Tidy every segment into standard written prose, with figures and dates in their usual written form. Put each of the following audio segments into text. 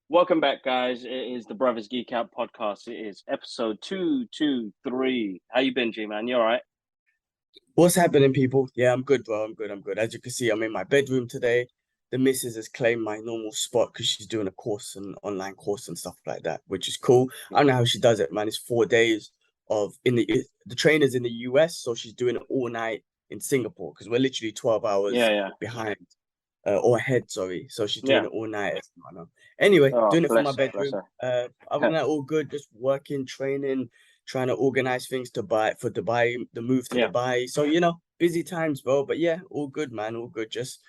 Welcome back, guys. It is the Brothers Geek Out podcast. It is episode 223. How you been, G-Man? You all right? What's happening, people? Yeah, I'm good, bro. I'm good. As you can see, I'm in my bedroom today. The missus has claimed my normal spot because she's doing a course, an online course and stuff like that, which is cool. I don't know how she does it, man. It's 4 days of the trainer's in the US, so she's doing it all night in Singapore because we're literally 12 hours Yeah. behind or ahead, sorry. So she's doing Yeah. it all night. I know. Anyway, Oh, doing it from my bless her, bless bedroom. her. Other than that, all good. Just working, training, trying to organize things to buy for Dubai, the move to Yeah. Dubai. So busy times, bro. But yeah, all good, man. All good. Just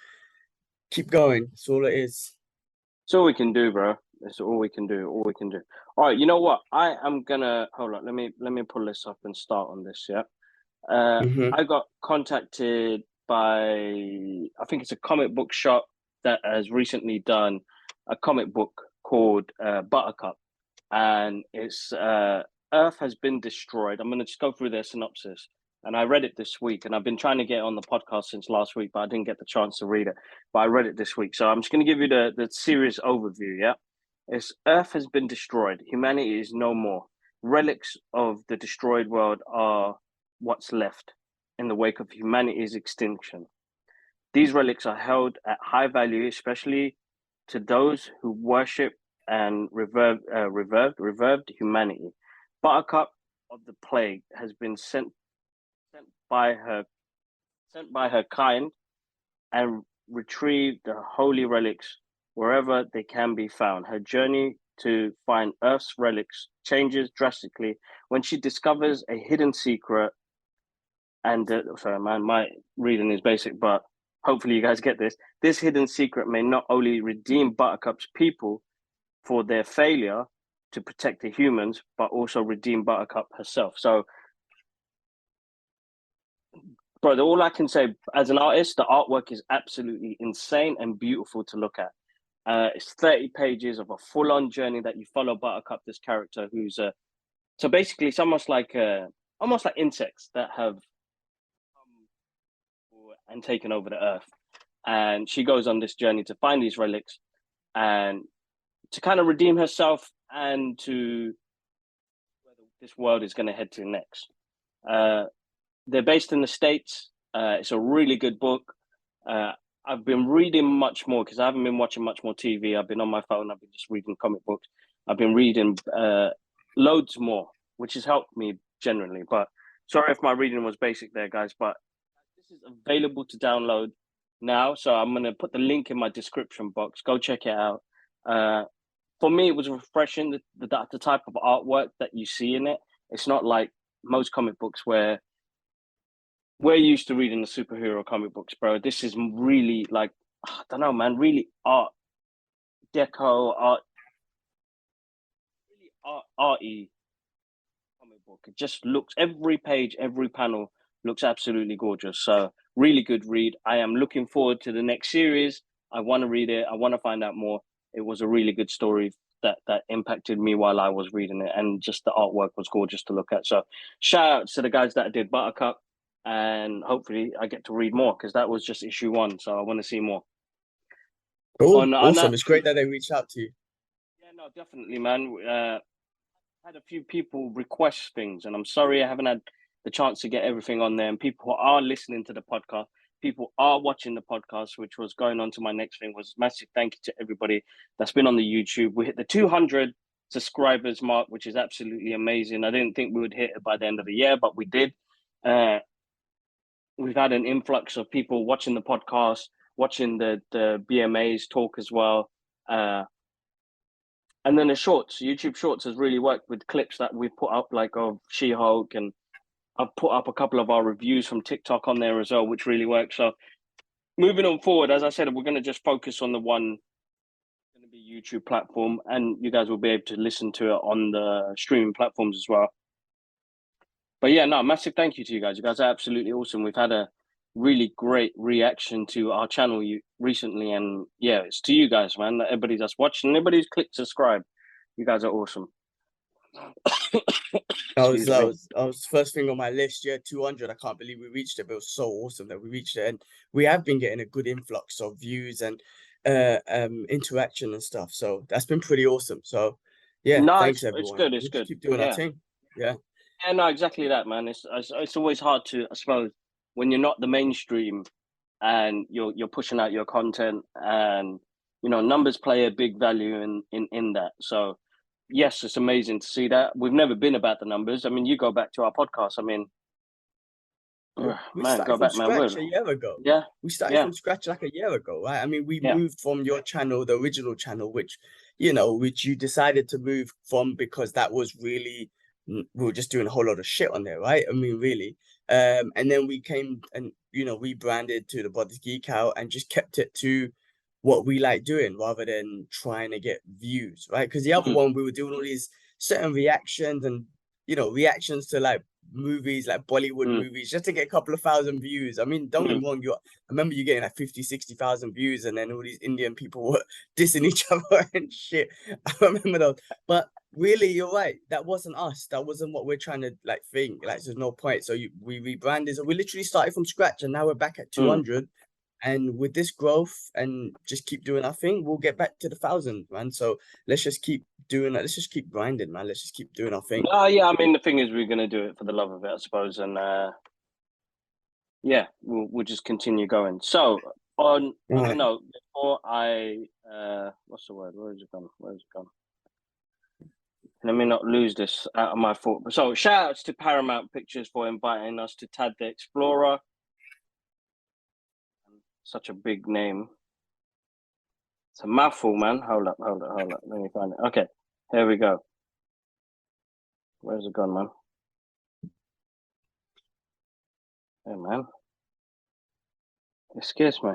keep going. That's all it is. It's all we can do, bro. It's all we can do. All we can do. All right. You know what? I am gonna hold on. Let me pull this up and start on this. Yeah. Mm-hmm. I got contacted by, I think it's a comic book shop that has recently done a comic book called Buttercup, and it's Earth has been destroyed. I'm going to just go through their synopsis, and I read it this week, and I've been trying to get it on the podcast since last week, but I didn't get the chance to read it. But I read it this week, so I'm just going to give you the series overview. Yeah, it's Earth has been destroyed. Humanity is no more. Relics of the destroyed world are what's left in the wake of humanity's extinction. These relics are held at high value, especially to those who worship and revered humanity. Buttercup of the Plague has been sent by her kind and retrieve the holy relics wherever they can be found. Her journey to find Earth's relics changes drastically when she discovers a hidden secret. And sorry, man, my reading is basic, but hopefully you guys get this. This hidden secret may not only redeem Buttercup's people for their failure to protect the humans, but also redeem Buttercup herself. So, bro, all I can say as an artist, the artwork is absolutely insane and beautiful to look at. It's 30 pages of a full-on journey that you follow Buttercup, this character who's so basically it's almost like insects that have and taken over the earth. And she goes on this journey to find these relics and to kind of redeem herself and to where this world is going to head to next. They're based in the States. It's a really good book. I've been reading much more because I haven't been watching much more TV. I've been on my phone. I've been just reading comic books. I've been reading loads more, which has helped me generally. But sorry if my reading was basic there, guys. But this is available to download now. So I'm going to put the link in my description box. Go check it out. For me, it was refreshing, the type of artwork that you see in it. It's not like most comic books where we're used to reading the superhero comic books, bro. This is really like, I don't know, man, really art, deco, arty comic book. It just looks, every page, every panel looks absolutely gorgeous. So really good read. I am looking forward to the next series. I want to read it. I want to find out more. It was a really good story that impacted me while I was reading it, and just the artwork was gorgeous to look at. So shout out to the guys that did Buttercup, and hopefully I get to read more because that was just issue 1. So I want to see more. Cool, awesome. It's great that they reached out to you. Yeah, no, definitely, man. Had a few people request things, and I'm sorry I haven't had the chance to get everything on there. And people are listening to the podcast. People are watching the podcast, which was going on to my next thing. Was massive thank you to everybody that's been on the YouTube. We hit the 200 subscribers mark, which is absolutely amazing. I didn't think we would hit it by the end of the year, but we did. We've had an influx of people watching the podcast, watching the BMAs talk as well. And then the shorts, YouTube Shorts has really worked with clips that we've put up, like of She-Hulk, and I've put up a couple of our reviews from TikTok on there as well, which really works. So moving on forward, as I said, we're going to just focus on the one going to be YouTube platform, and you guys will be able to listen to it on the streaming platforms as well. But yeah, no, massive thank you to you guys. You guys are absolutely awesome. We've had a really great reaction to our channel recently, and yeah, it's to you guys, man. Everybody that's watching, everybody who's clicked subscribe, you guys are awesome. Excuse me. That was first thing on my list. Yeah, 200. I can't believe we reached it, but it was so awesome that we reached it. And we have been getting a good influx of views and interaction and stuff. So that's been pretty awesome. So yeah, No, thanks it's everyone. good. It's We'll just good. keep doing our Yeah. thing. Yeah. Yeah, no, exactly that, man. It's always hard to, I suppose, when you're not the mainstream and you're pushing out your content, and numbers play a big value in that. So yes, it's amazing to see that. We've never been about the numbers. I mean, you go back to our podcast. I mean, We man, started go from back, man. scratch a year ago. Yeah, We started yeah, from scratch like a year ago, right? I mean, we yeah. moved from your channel, the original channel, which you decided to move from because that was really, we were just doing a whole lot of shit on there, right? I mean, really. And then we came and, rebranded to the Brothers Geek Out and just kept it to what we like doing rather than trying to get views, right? Because the other Mm, one, we were doing all these certain reactions and, reactions to like movies, like Bollywood mm, movies, just to get a couple of thousand views. I mean, don't get mm, me wrong, I remember you getting like 50, 60,000 views, and then all these Indian people were dissing each other and shit. I remember those. But really, you're right. That wasn't us. That wasn't what we're trying to like think. Like, there's no point. So we rebranded. So we literally started from scratch, and now we're back at mm. 200. And with this growth and just keep doing our thing, we'll get back to the thousand, man. So let's just keep doing that. Let's just keep grinding, man. Let's just keep doing our thing. No, yeah. I mean, the thing is, we're gonna do it for the love of it, I suppose, and yeah, we'll just continue going. So on All a right. note, before I what's the word? Where is it gone? Where is it gone? Let me not lose this out of my thought. So shout outs to Paramount Pictures for inviting us to Tad the Explorer. Such a big name. It's a mouthful, man. Hold up. Let me find it. Okay, here we go. Where's it gone, man? Hey, man. It scares me.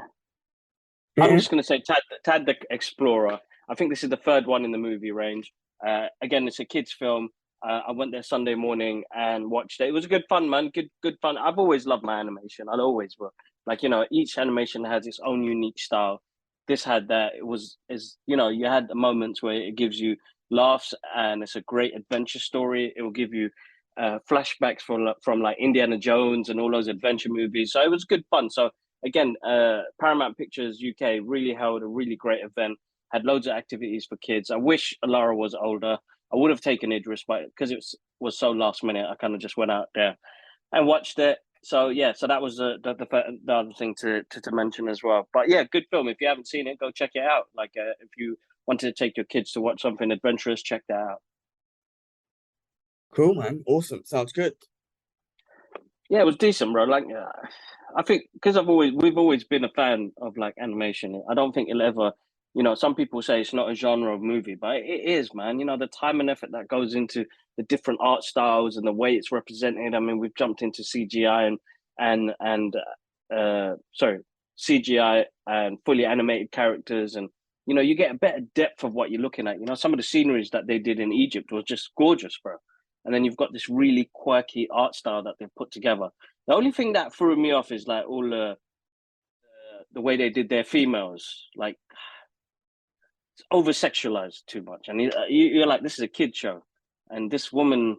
I'm just going to say Tad the Explorer. I think this is the third one in the movie range. Again, it's a kids' film. I went there Sunday morning and watched it. It was good fun, man. Good fun. I've always loved my animation. I'll always will. Like, each animation has its own unique style. This had that. You had the moments where it gives you laughs and it's a great adventure story. It will give you flashbacks from like Indiana Jones and all those adventure movies. So it was good fun. So again, Paramount Pictures UK really held a really great event, had loads of activities for kids. I wish Alara was older. I would have taken Idris, but because it was so last minute, I kind of just went out there and watched it. So yeah, so that was the other thing to mention as well. But yeah, good film. If you haven't seen it, go check it out. Like if you wanted to take your kids to watch something adventurous, check that out. Cool, man. Awesome. Sounds good. Yeah, it was decent, bro. Like, I think because we've always been a fan of like animation. I don't think it'll ever, some people say it's not a genre of movie, but it is, man. The time and effort that goes into the different art styles and the way it's represented. I mean, we've jumped into CGI sorry, CGI and fully animated characters, and you get a better depth of what you're looking at. Some of the sceneries that they did in Egypt was just gorgeous, bro. And then you've got this really quirky art style that they've put together. The only thing that threw me off is like all the way they did their females, like it's over sexualized too much, and you're like, this is a kid show, and this woman,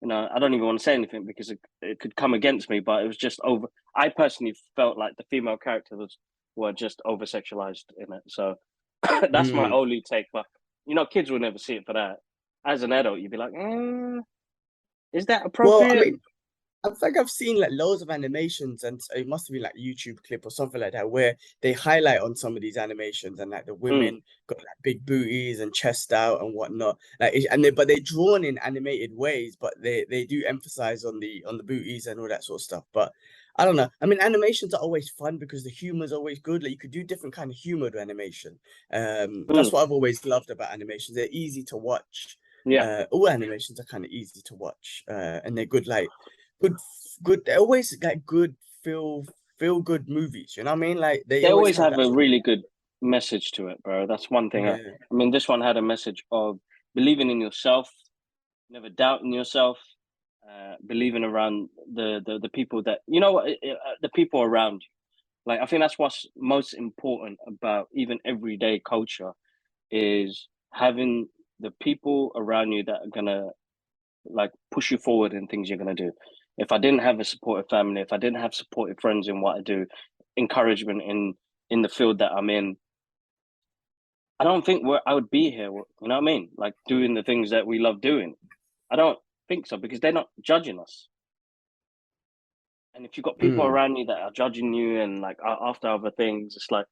I don't even want to say anything because it could come against me, but it was just over. I personally felt like the female characters were just over sexualized in it, so that's my Mm. only take. But kids will never see it for that. As an adult, you'd be like, is that Well, I appropriate? mean, I think I've seen like loads of animations, and it must have been like YouTube clip or something like that, where they highlight on some of these animations, and like the Mm, women got like big booties and chest out and whatnot. Like, but they're drawn in animated ways, but they do emphasize on the booties and all that sort of stuff. But I don't know. I mean, animations are always fun because the humor is always good. Like you could do different kind of humor to animation. That's mm, what I've always loved about animations. They're easy to watch. yeah. All animations are kind of easy to watch, and they're good, like good, good. They're always like good, feel good movies. You know what I mean? Like they They always always have have that a sort of, really good message to it, bro. That's one thing. I yeah. mean, this one had a message of believing in yourself, never doubting yourself, believing around the people that the people around you. Like I think that's what's most important about even everyday culture is having the people around you that are gonna like push you forward in things you're gonna do. If I didn't have a supportive family, if I didn't have supportive friends in what I do, encouragement in the field that I'm in, I don't think I would be here. You know what I mean? Like doing the things that we love doing. I don't think so because they're not judging us. And if you've got people Mm. around you that are judging you and like after other things, it's like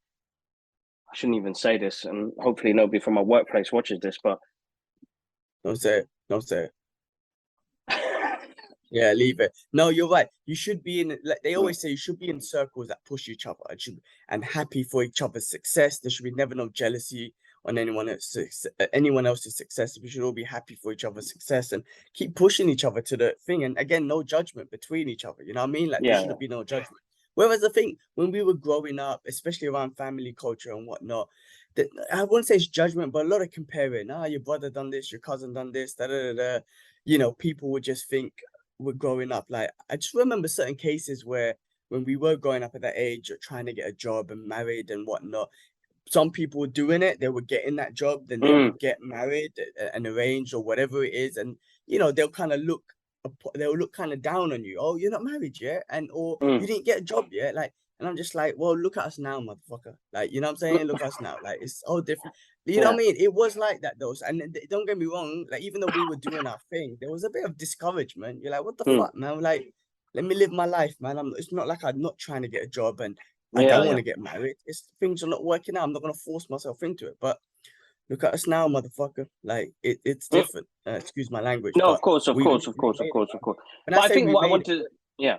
I shouldn't even say this, and hopefully nobody from my workplace watches this, but Don't say it. Don't say it. Yeah, leave it. No, you're right. You should be in, like they always say, you should be in circles that push each other and happy for each other's success. There should be never no jealousy on anyone else's success. We should all be happy for each other's success and keep pushing each other to the thing. And again, no judgment between each other. You know what I mean? Like there yeah, shouldn't be no judgment. Whereas I think when we were growing up, especially around family culture and whatnot, that I wouldn't say it's judgment, but a lot of comparing. Ah, your brother done this, your cousin done this, da da da. Da. You know, people would just think were growing up. Like I just remember certain cases where when we were growing up at that age, or trying to get a job and married and whatnot, some people were doing it, they were getting that job, then they mm, would get married and arranged or whatever it is, and you know they'll look kind of down on you. Oh, you're not married yet, and or you mm, didn't get a job yet, like. And I'm just like, well, look at us now, motherfucker. Like, you know what I'm saying? Look at us now. Like, it's all different. You know yeah, what I mean? It was like that, though. And don't get me wrong. Like, even though we were doing our thing, there was a bit of discouragement. You're like, what the mm, fuck, man? Like, let me live my life, man. It's not like I'm not trying to get a job and I yeah, don't want yeah. to get married. It's things are not working out. I'm not gonna force myself into it. But look at us now, motherfucker. Like, it's Mm. different. Excuse my language, No, of but course, of course, of we course, of made it, course, of man. course. When I But I say think we what I made want it, to, yeah,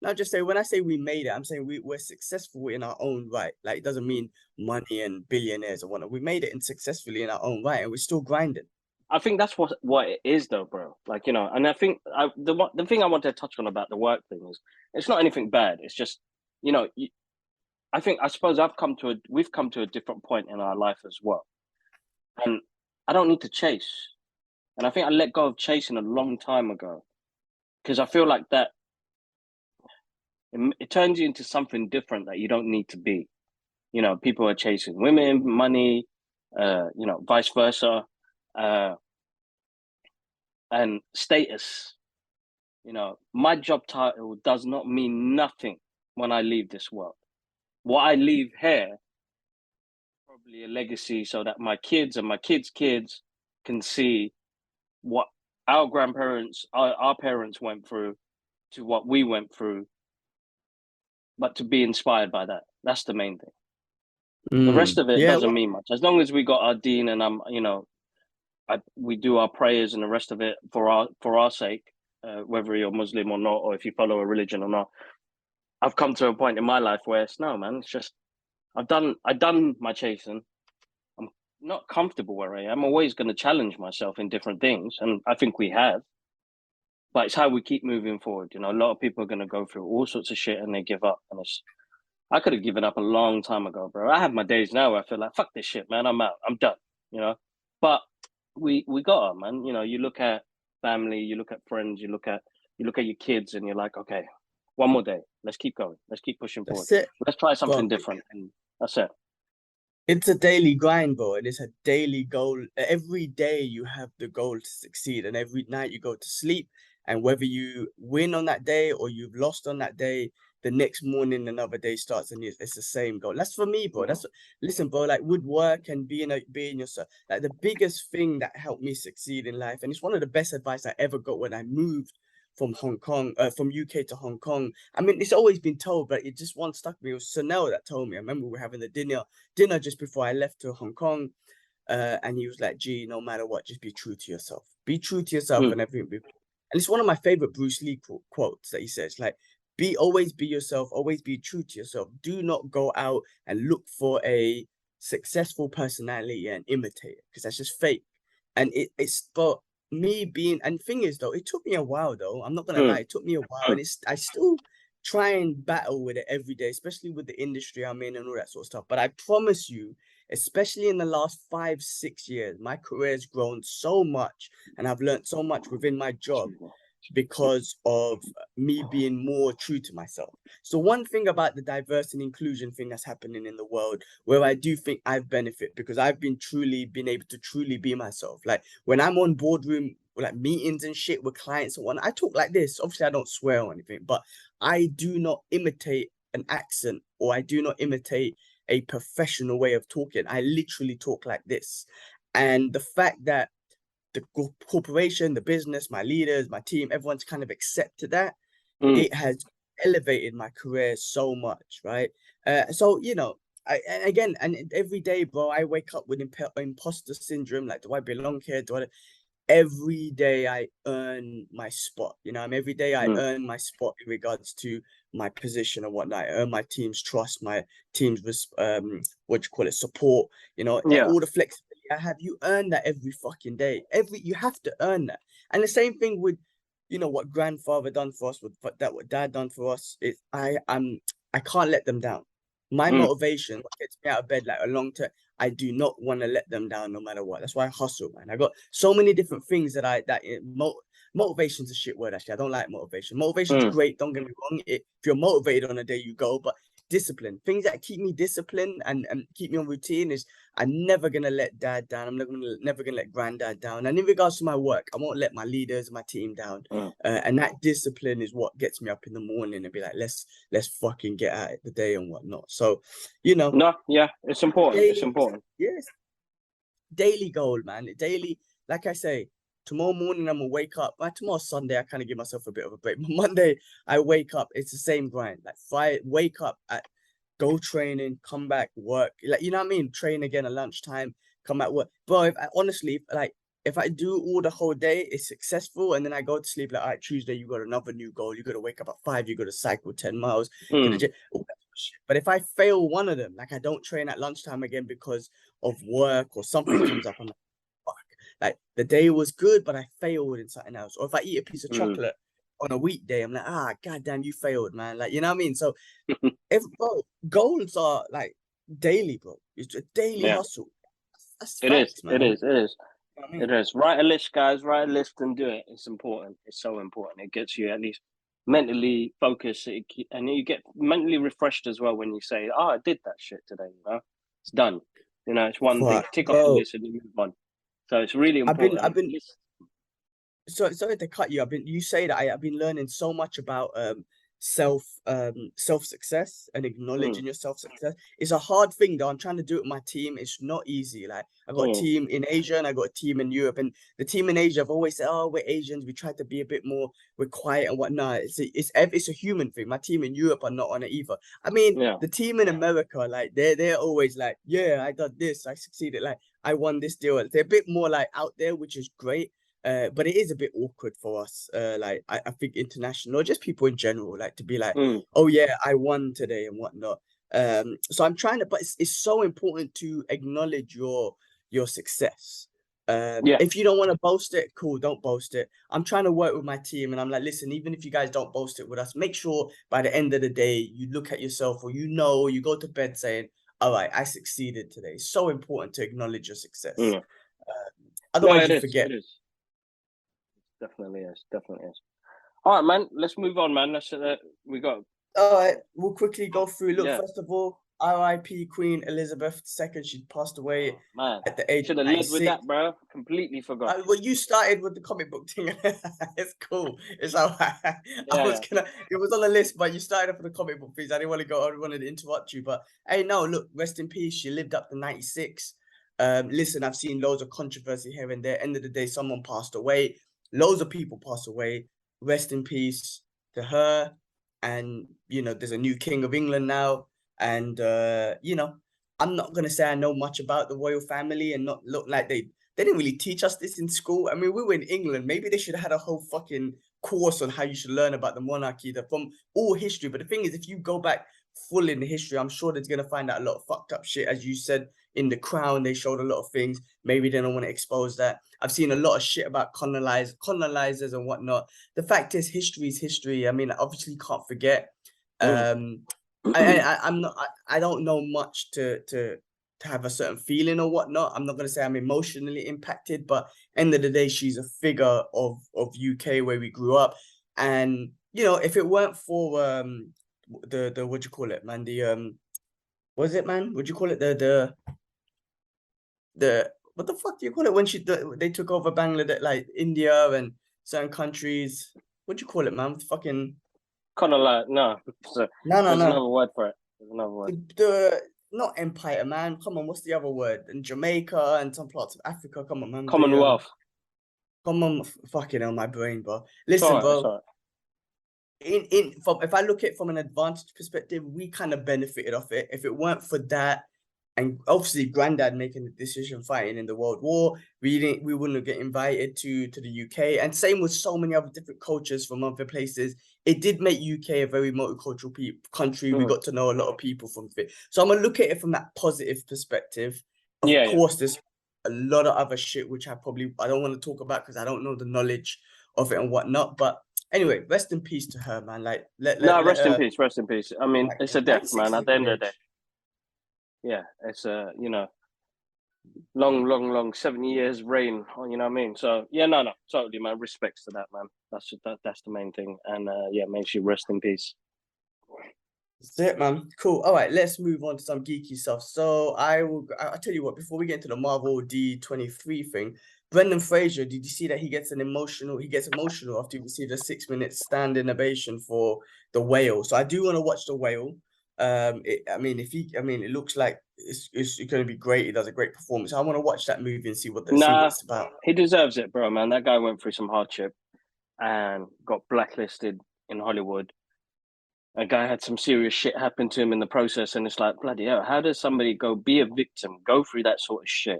not just say when I say we made it, I'm saying we're successful in our own right. Like it doesn't mean money and billionaires or whatnot. We made it and successfully in our own right, and we're still grinding. I think that's what it is, though, bro. Like and I think the thing I want to touch on about the work thing is it's not anything bad. It's just you know, I suppose we've come to a different point in our life as well, and I don't need to chase. And I think I let go of chasing a long time ago because I feel like that it turns you into something different that you don't need to be. You know, people are chasing women, money, vice versa, uh, and status. You know, my job title does not mean nothing when I leave this world. What I leave here, probably a legacy so that my kids and my kids' kids can see what our grandparents, our parents went through to what we went through, but to be inspired by that. That's the main thing. The rest of it Yeah, doesn't well, mean much. As long as we got our dean and we do our prayers and the rest of it for our sake, whether you're Muslim or not, or if you follow a religion or not. I've come to a point in my life where it's no, man. It's just I've done my chasing. I'm not comfortable where I am. I'm always going to challenge myself in different things, and I think we have. But it's how we keep moving forward. You know, a lot of people are going to go through all sorts of shit and they give up, and it's I could have given up a long time ago, bro. I have my days now where I feel like fuck this shit, man. I'm out. I'm done. You know, but we got it, man. You know, you look at family, you look at friends, you look at your kids, and you're like, okay, one more day. Let's keep going. Let's keep pushing forward. that's it, Let's try something bro. different, and that's it. It's a daily grind, bro, and it's a daily goal. Every day you have the goal to succeed, and every night you go to sleep. And whether you win on that day or you've lost on that day, the next morning another day starts, and it's the same goal. That's for me, bro. Mm. Listen, bro. Like woodwork and being yourself. Like the biggest thing that helped me succeed in life, and it's one of the best advice I ever got when I moved from Hong Kong, from UK to Hong Kong. I mean, it's always been told, but it just once stuck me. It was Sunil that told me. I remember we were having the dinner just before I left to Hong Kong. And he was like, G, no matter what, just be true to yourself. Be true to yourself Mm. and everything. And it's one of my favorite Bruce Lee quotes that he says, like, always be yourself, always be true to yourself. Do not go out and look for a successful personality and imitate it because that's just fake. And it's for me being, and thing is though, it took me a while though. I'm not gonna lie, Mm. it took me a while, and I still try and battle with it every day, especially with the industry I'm in and all that sort of stuff. But I promise you, especially in the last 5, 6 years, my career has grown so much and I've learned so much within my job Excuse me. because of me being more true to myself. So one thing about the diversity and inclusion thing that's happening in the world, where I do think I've benefited because I've been able to truly be myself. Like when I'm on boardroom like meetings and shit with clients and whatnot, I talk like this. Obviously, I don't swear or anything, but I do not imitate an accent, or I do not imitate a professional way of talking. I literally talk like this. And the fact that the corporation, the business, my leaders, my team, everyone's kind of accepted that, it has elevated my career so much, right? So, you know, and every day, bro, I wake up with imposter syndrome. Like, do I belong here? Every day I earn my spot. You know, every day I earn my spot in regards to my position and whatnot. I earn my team's trust, my team's support. You know, all the flexibility I have. You earn that every fucking day. You have to earn that. And the same thing with, you know, what grandfather done for us, what dad done for us. I can't let them down. My motivation, what gets me out of bed like a long term, I do not want to let them down no matter what. That's why I hustle, man. I got so many different things motivation's a shit word, actually. I don't like motivation. Motivation's great, don't get me wrong. If you're motivated on a day, you go, but discipline, things that keep me disciplined and keep me on routine is I'm never gonna let dad down. I'm never gonna let granddad down. And in regards to my work, I won't let my leaders, my team down. And that discipline is what gets me up in the morning and be like, let's fucking get at it the day and whatnot. So, you know, it's important. It's important. Yes, daily goal, man. Daily, like I say, tomorrow morning I'm gonna wake up. Tomorrow's Sunday, I kind of give myself a bit of a break. Monday, I wake up, it's the same grind. Like wake up go training, come back, work. Like, you know what I mean? Train again at lunchtime, come back, work. Bro, honestly, like if I do all the whole day, it's successful, and then I go to sleep, like, all right, Tuesday, you got another new goal. You got to wake up at 5, you got to cycle 10 miles, but if I fail one of them, like I don't train at lunchtime again because of work or something comes up, I'm like, fuck. Like the day was good, but I failed in something else. Or if I eat a piece of chocolate on a weekday, I'm like, goddamn, you failed, man. Like, you know what I mean? So bro, goals are like daily, bro. It's a daily hustle. That's facts, man. It is. It is. Write a list, guys. Write a list and do it. It's important. It's so important. It gets you at least mentally focused, and you get mentally refreshed as well when you say, "Oh, I did that shit today." You know, it's done. You know, it's one thing. Tick off the list and you move on. So it's really important. I've been. Sorry to cut you. You say that I've been learning so much about self success and acknowledging your self success. It's a hard thing though. I'm trying to do it with my team. It's not easy. Like I got a team in Asia and I got a team in Europe, and the team in Asia, I've always said, oh, we're Asians, we try to be a bit more, we're quiet and whatnot. It's a human thing. My team in Europe are not on it either. I mean, the team in America, like they're always like, yeah, I got this, I succeeded, like I won this deal. They're a bit more like out there, which is great. But it is a bit awkward for us, like I think international or just people in general, like to be like, oh yeah, I won today and whatnot. So I'm trying to, but it's so important to acknowledge your success. If you don't want to boast it, cool, don't boast it. I'm trying to work with my team and I'm like, listen, even if you guys don't boast it with us, make sure by the end of the day you look at yourself, or you go to bed saying, all right, I succeeded today. It's so important to acknowledge your success. Otherwise you forget. It is. Definitely is. All right, man. Let's move on, man. We got. All right, we'll quickly go through. Look, first of all, R.I.P. Queen Elizabeth II. She passed away at the age of 96. Should have led with that, bro. Completely forgot. Well, you started with the comic book thing. It's cool. It's all right. It was on the list, but you started off with the comic book things. I didn't want to go. I wanted to interrupt you, but hey, no, look, rest in peace. She lived up to 96. Listen, I've seen loads of controversy here and there. End of the day, someone passed away. Loads of people pass away. Rest in peace to her. And, you know, there's a new King of England now. And, you know, I'm not going to say I know much about the royal family and not look like they didn't really teach us this in school. I mean, we were in England. Maybe they should have had a whole fucking course on how you should learn about the monarchy from all history. But the thing is, if you go back full in the history, I'm sure they're going to find out a lot of fucked up shit. As you said, in The Crown, they showed a lot of things. Maybe they don't want to expose that. I've seen a lot of shit about colonizers and whatnot. The fact is, history is history. I mean, obviously you can't forget. I'm not. I don't know much to to have a certain feeling or whatnot. I'm not gonna say I'm emotionally impacted, but end of the day, she's a figure of UK where we grew up. And you know, if it weren't for the what do you call it, man? The what is it, man? What do you call it? The what the fuck do you call it when they took over Bangladesh, like India and certain countries? What do you call it, man? Fucking Kind of like no. So no, there's another word for it. There's another word. The not empire, man. Come on, what's the other word? In Jamaica and some parts of Africa. Come on, man. Commonwealth. Come on, fucking hell, my brain, bro. It's Listen, all right, it's bro. all right. If I look at it from an advantage perspective, we kind of benefited off it. If it weren't for that, and obviously granddad making the decision fighting in the World War, we wouldn't get invited to the UK. And same with so many other different cultures from other places. It did make UK a very multicultural country. We got to know a lot of people from it. So I'm gonna look at it from that positive perspective. Of course, there's a lot of other shit which I don't want to talk about because I don't know the knowledge of it and whatnot. But anyway, rest in peace to her, man. Like rest in peace, rest in peace. I mean, like, it's a death, man. At the end of the day, age. yeah, it's you know, long 70 years reign. You know what I mean? So yeah, no, totally, man. Respects to that, man. That's the main thing, and yeah, may she rest in peace. That's it, man. Cool. All right, let's move on to some geeky stuff. So I'll tell you what, before we get into the Marvel D23 thing, Brendan Fraser, did you see that he gets emotional after he received a 6-minute standing ovation for The Whale? So I do want to watch The Whale. It looks like it's going to be great. He does a great performance. I want to watch that movie and see what it's about. He deserves it, bro, man. That guy went through some hardship and got blacklisted in Hollywood. A guy had some serious shit happen to him in the process, and it's like, bloody hell, how does somebody be a victim, go through that sort of shit,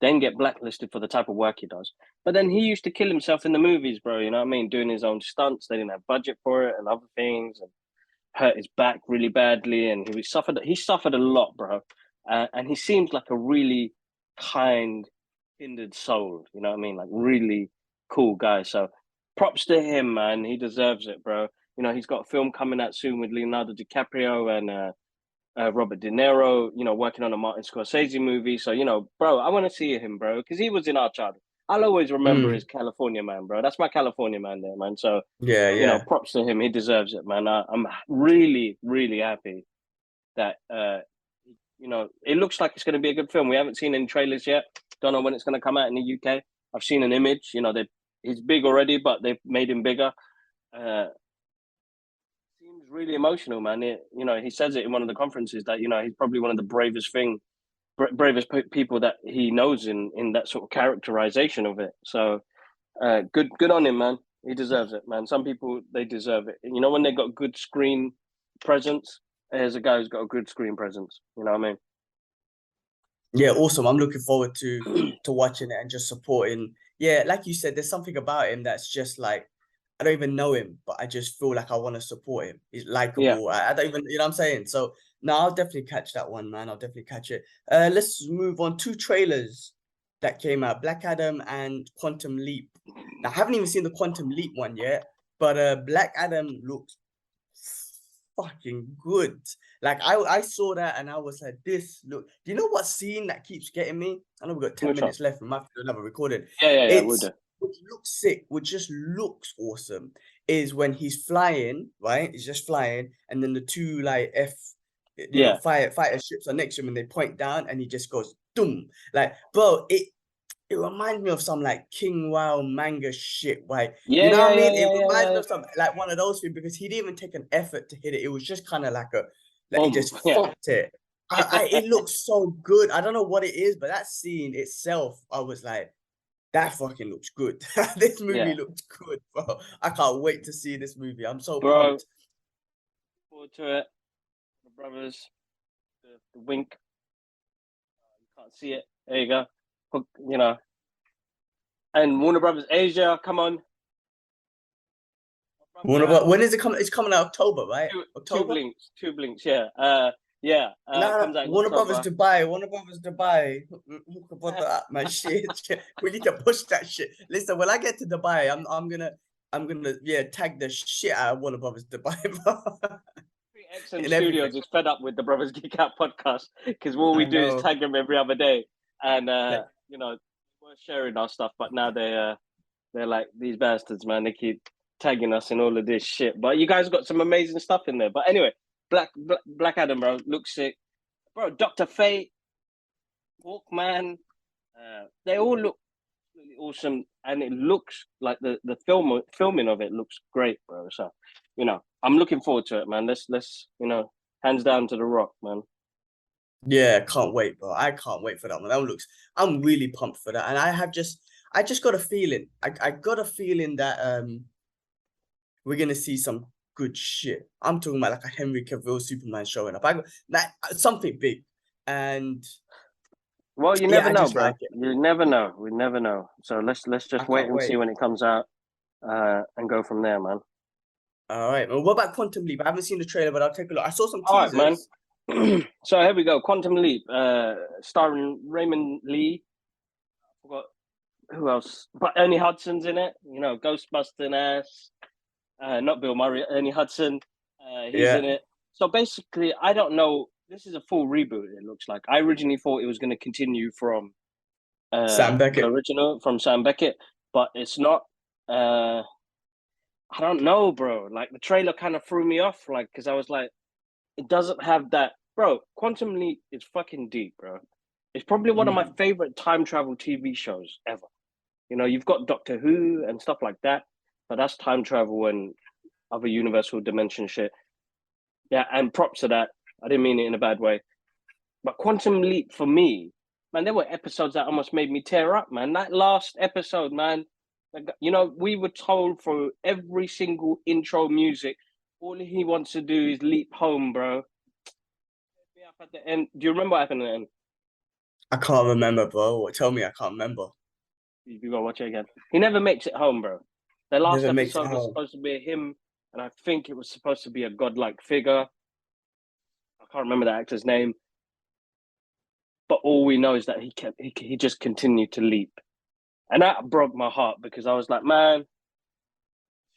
then get blacklisted for the type of work he does? But then he used to kill himself in the movies, bro, you know what I mean? Doing his own stunts, they didn't have budget for it and other things, and hurt his back really badly, and he suffered a lot, bro. And he seems like a really kind, kindred soul, you know what I mean? Like really cool guy. So props to him, man. He deserves it, bro. You know, he's got a film coming out soon with Leonardo DiCaprio and Robert De Niro, you know, working on a Martin Scorsese movie. So, you know, bro, I want to see him, bro, because he was in our childhood. I'll always remember his California man, bro. That's my California man there, man. So, you know, props to him. He deserves it, man. I'm really, really happy that, you know, it looks like it's going to be a good film. We haven't seen any trailers yet. Don't know when it's going to come out in the UK. I've seen an image. You know, he's big already, but they've made him bigger. Seems really emotional, man. You know, he says it in one of the conferences that, you know, he's probably one of the bravest people that he knows in that sort of characterization of it. So good on him, man. He deserves it, man. Some people, they deserve it. You know, when they got good screen presence, there's a guy who's got a good screen presence. You know what I mean? Yeah, awesome. I'm looking forward to watching it and just supporting. Yeah, like you said, there's something about him that's just like, I don't even know him, but I just feel like I want to support him. He's likable. I don't even, you know what I'm saying? So no, I'll definitely catch that one, man. I'll definitely catch it. Let's move on. 2 trailers that came out, Black Adam and Quantum Leap. Now, I haven't even seen the Quantum Leap one yet, but Black Adam looks fucking good. Like I saw that and I was like, this look. Do you know what scene that keeps getting me? I know we've got 10 minutes left. We might have to do another recording. Yeah, we'll do. Which looks sick, which just looks awesome, is when he's flying, right? He's just flying, and then the 2 like fighter ships are next to him and they point down and he just goes doom. Like, bro, it reminds me of some like King Wow manga shit, like you know what I mean? It reminds me of some like one of those things because he didn't even take an effort to hit it. It was just kind of like he just fucked it. It looks so good. I don't know what it is, but that scene itself, I was like, that fucking looks good. This movie looks good, bro. I can't wait to see this movie. I'm so pumped. Forward to it. The brothers, the wink. You can't see it. There you go. You know. And Warner Brothers Asia, come on. When is it coming? It's coming out October, right? October? 2 blinks, yeah. Comes out Warner Brothers Dubai. Warner Brothers Dubai. What the my shit. We need to push that shit. Listen, when I get to Dubai, I'm gonna tag the shit out of Warner Brothers Dubai. XM in everything. Studios is fed up with the Brothers Geek Out podcast because all we I do is know. tag them every other day, and Like, you know, we're sharing our stuff. But now they're like these bastards, man. They keep tagging us in all of this shit. But you guys got some amazing stuff in there. But anyway, Black Adam, bro, looks sick, bro. Doctor Fate, Hawkman, they all look really awesome, and it looks like the filming of it looks great, bro. So, I'm looking forward to it, man. Let's hands down to The Rock, man. yeah, can't wait, bro. I can't wait for that one. I'm really pumped for that. And I just got a feeling. I got a feeling that we're gonna see some good shit. I'm talking about like a Henry Cavill Superman showing up. I got like something big. And Well, you yeah, never I know, just bro. like it. You never know. We never know. So let's I just wait can't and see wait. when it comes out, and go from there, man. All right. Well, what about Quantum Leap? I haven't seen the trailer, but I'll take a look. I saw some All right, man. teasers. So here we go. Quantum Leap, starring Raymond Lee. I forgot who else, but Ernie Hudson's in it. Ghostbusting ass. Not Bill Murray. Ernie Hudson. He's Yeah. in it. So basically, I don't know. This is a full reboot. It looks like. I originally thought it was going to continue from Sam the Beckett. original from Sam Beckett, but it's not. I don't know, bro. Like the trailer kind of threw me off, like because I was like, it doesn't have that, bro. Quantum Leap is fucking deep, bro. It's probably one of my Mm. favorite time travel TV shows ever. You've got Doctor Who and stuff like that, but that's time travel and other universal dimension shit. Yeah, and props to that. I didn't mean it in a bad way. But Quantum Leap for me, man, there were episodes that almost made me tear up, man. That last episode, man, we were told for every single intro music, all he wants to do is leap home, bro. Up at the end. Do you remember what happened at the end? I can't remember, bro. Tell me, I can't remember. You gotta watch it again. He never makes it home, bro. The last Never makes it episode was home. supposed to be him, and I think it was supposed to be a godlike figure. I can't remember the actor's name, but all we know is that he just continued to leap, and that broke my heart because I was like, man, the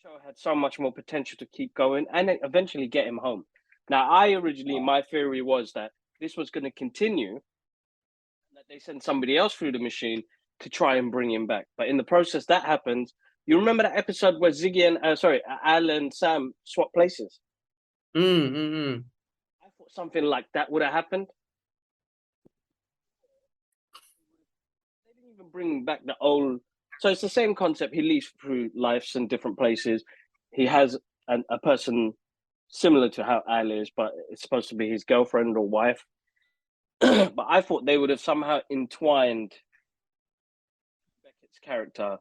show had so much more potential to keep going and then eventually get him home. Now, my theory was that this was going to continue, that they send somebody else through the machine to try and bring him back. But in the process, that happens. You remember that episode where Ziggy and Al and Sam swap places? I thought something like that would have happened. They didn't even bring back the old. So it's the same concept. He leaves through lives in different places. He has a person similar to how Al is, but it's supposed to be his girlfriend or wife. But I thought they would have somehow entwined Beckett's character.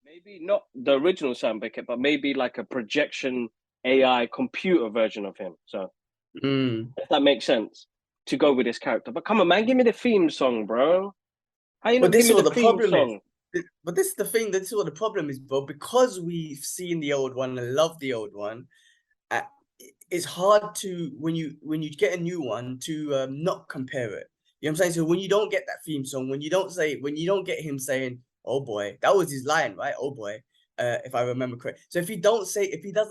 Maybe not the original Sam Beckett, but maybe like a projection AI computer version of him. So if that makes sense to go with this character. But come on, man, give me the theme song, bro. How you But not give this me is what the the theme problem is. song? But this is the thing. This is what the problem is, bro. Because we've seen the old one and love the old one, uh, it's hard to when you get a new one to not compare it. You know what I'm saying? So when you don't get that theme song, when you don't get him saying, "Oh boy," that was his line, right? "Oh boy," if I remember correct. So if he doesn't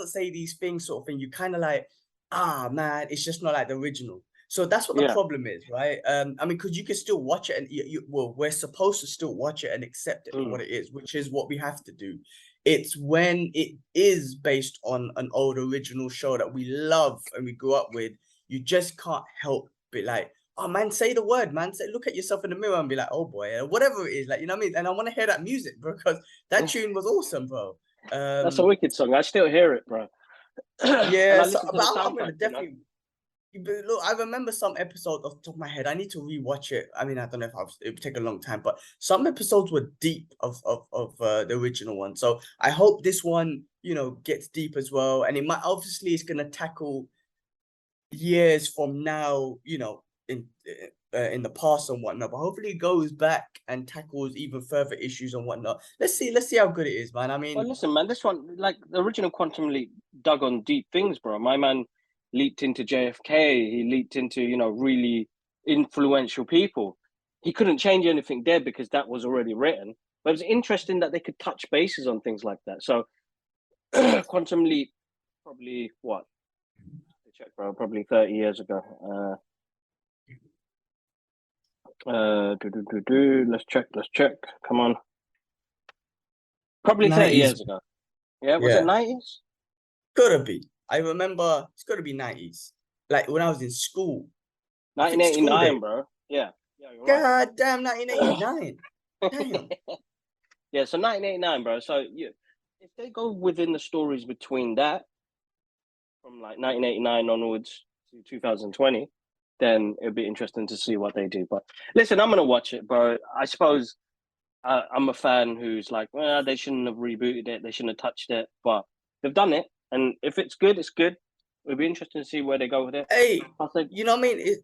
say these things, sort of thing, you kind of like, man, it's just not like the original. So that's what the Yeah. problem is, right? I mean, because you can still watch it, and well, we're supposed to still watch it and accept it for what it is, which is what we have to do. It's when it is based on an old original show that we love and we grew up with, you just can't help but like, oh man, say the word, man. Say, look at yourself in the mirror and be like, oh boy, whatever it is, like, you know what I mean? And I want to hear that music because that tune was awesome, bro. That's a wicked song. I still hear it, bro. And Yeah, I so, listen to but the I'm soundtrack, gonna definitely. But look, I remember some episodes off the top of my head. I need to rewatch it. I mean, I don't know if it would take a long time, but some episodes were deep of the original one. So I hope this one, gets deep as well. And it might obviously it's gonna tackle years from now, in the past and whatnot. But hopefully it goes back and tackles even further issues and whatnot. Let's see how good it is, man. I Well, mean, listen, man, this one, like the original Quantum Leap, dug on deep things, bro. My man leaped into JFK. He leaped into, really influential people. He couldn't change anything there because that was already written. But it was interesting that they could touch bases on things like that. So, Quantum Leap, probably what, check, bro. Probably 30 years ago. Let's check. Let's check. Come on. Probably 30 90s. years ago. Yeah, was it Yeah, 90s? gotta be. I remember it's gotta be 90s. Like when I was in school. I think school 1989, day. bro. Yeah. Yeah, you're right. God damn, 1989. Damn. Yeah, so 1989, bro. So if they go within the stories between that, from like 1989 onwards to 2020, then it'd be interesting to see what they do. But listen, I'm gonna watch it, bro. I suppose I'm a fan who's like, well, they shouldn't have rebooted it, they shouldn't have touched it, but they've done it, and if it's good, it's good. It'll be interesting to see where they go with it. Hey, I think, you know what I mean?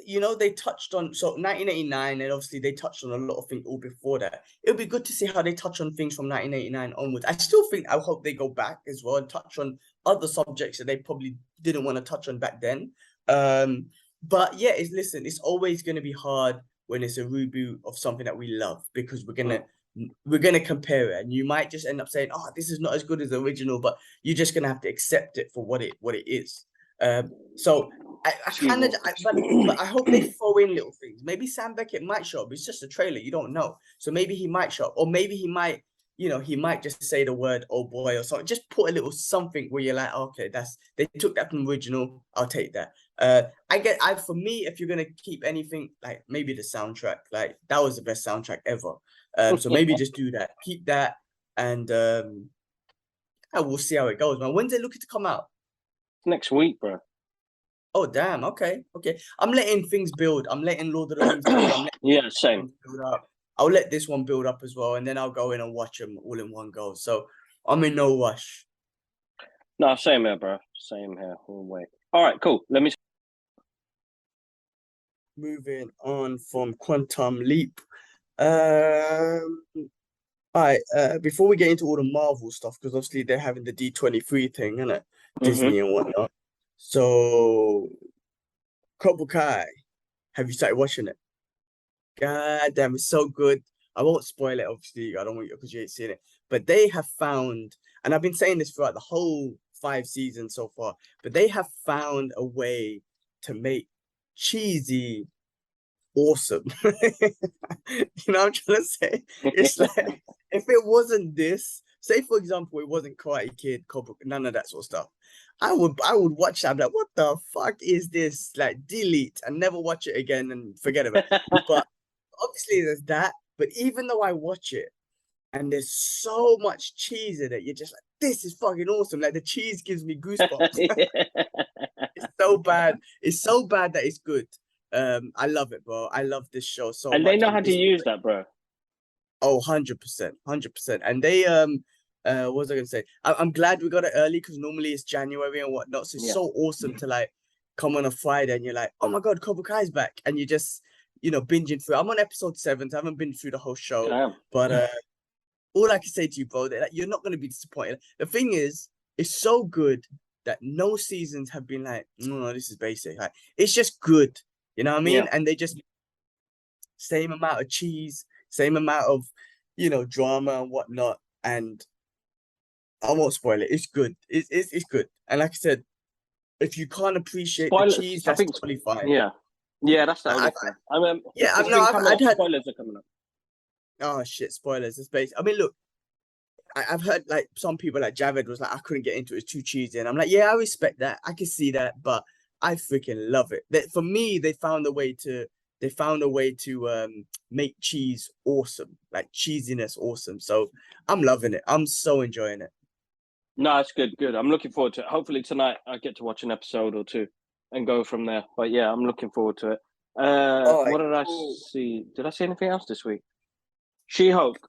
You know, they touched on 1989, and obviously they touched on a lot of things all before that. It'll be good to see how they touch on things from 1989 onwards. I hope they go back as well and touch on other subjects that they probably didn't want to touch on back then. But yeah, it's always gonna be hard when it's a reboot of something that we love, because we're gonna compare it, and you might just end up saying, "Oh, this is not as good as the original," but you're just gonna have to accept it for what it is. So I kind of, but I hope they throw in little things. Maybe Sam Beckett might show up. It's just a trailer, you don't know. So maybe he might show up, or maybe he might, he might just say the word "oh boy" or something. Just put a little something where you're like, okay, they took that from the original. I'll take that. For me, if you're gonna keep anything, like maybe the soundtrack, like that was the best soundtrack ever. So maybe just do that, keep that, and we'll see how it goes, man. When's it looking to come out? next week, bro. Oh damn! Okay. I'm letting things build. I'm letting Lord of the Rings build. I'm letting Yeah, same. build up. I'll let this one build up as well, and then I'll go in and watch them all in one go. So I'm in no rush. No, same here, bro. Same here. We'll wait. All right, cool. Let me. Moving on from Quantum Leap. Um. All right. Before we get into all the Marvel stuff, because obviously they're having the D23 thing, and Disney and whatnot. So Cobra Kai, have you started watching it? God damn, it's so good. I won't spoil it, obviously. I don't want you because you ain't seen it. But they have found, and I've been saying this throughout the whole 5 seasons so far, but they have found a way to make cheesy awesome. You know what I'm trying to say? It's like if it wasn't this, say for example, it wasn't Karate Kid, Cobra, none of that sort of stuff. I would watch that. I'm like, what the fuck is this? Like, delete and never watch it again and forget about it. But obviously there's that. But even though I watch it and there's so much cheese in it, you're just like, this is fucking awesome. Like the cheese gives me goosebumps. It's so bad. It's so bad that it's good. I love it, bro. I love this show so And they much. know how to use that, bro. Oh, 100%, 100%. And they what was I gonna say? I'm glad we got it early, because normally it's January and whatnot. So it's so awesome to like come on a Friday and you're like, oh my god, Cobra Kai's back, and you just binging through. I'm on episode 7, so I haven't been through the whole show. Damn. But all I can say to you, bro, that you're not gonna be disappointed. The thing is, it's so good that no seasons have been like, no, this is basic. Like, it's just good. You know what I mean? Yeah. And they just same amount of cheese, same amount of, drama and whatnot. And I won't spoil it. It's good. It's good. And like I said, if you can't appreciate the Spoilers. cheese, I that's think. totally fine. Yeah. Yeah, that's the only I thing. I mean, yeah, it's no, been coming I'd up. had. Spoilers are coming up. Oh shit, spoilers. It's basic. I mean, look, I've heard like some people like Javed was like, I couldn't get into it. It's too cheesy, and I'm like, yeah, I respect that. I can see that, but I freaking love it. That for me, they found a way to make cheese awesome, like cheesiness awesome. So I'm loving it. I'm so enjoying it. No, it's good. Good. I'm looking forward to it. Hopefully tonight I get to watch an episode or two and go from there. But yeah, I'm looking forward to it. All right, What did I cool. see? Did I see anything else this week? She-Hulk.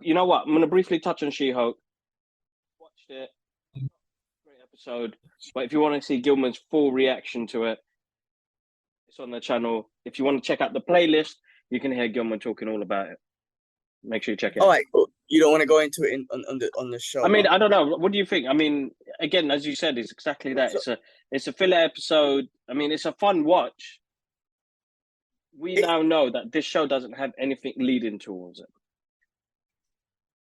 You know what? I'm going to briefly touch on She-Hulk. Watched it. Great episode. But if you want to see Gilman's full reaction to it, it's on the channel. If you want to check out the playlist, you can hear Gilman talking all about it. Make sure you check it All out. right, cool. You don't want to go into it on the show. I mean, no? I don't know. What do you think? I mean, again, as you said, it's exactly that. It's a filler episode. I mean, it's a fun watch. We now know that this show doesn't have anything leading towards it.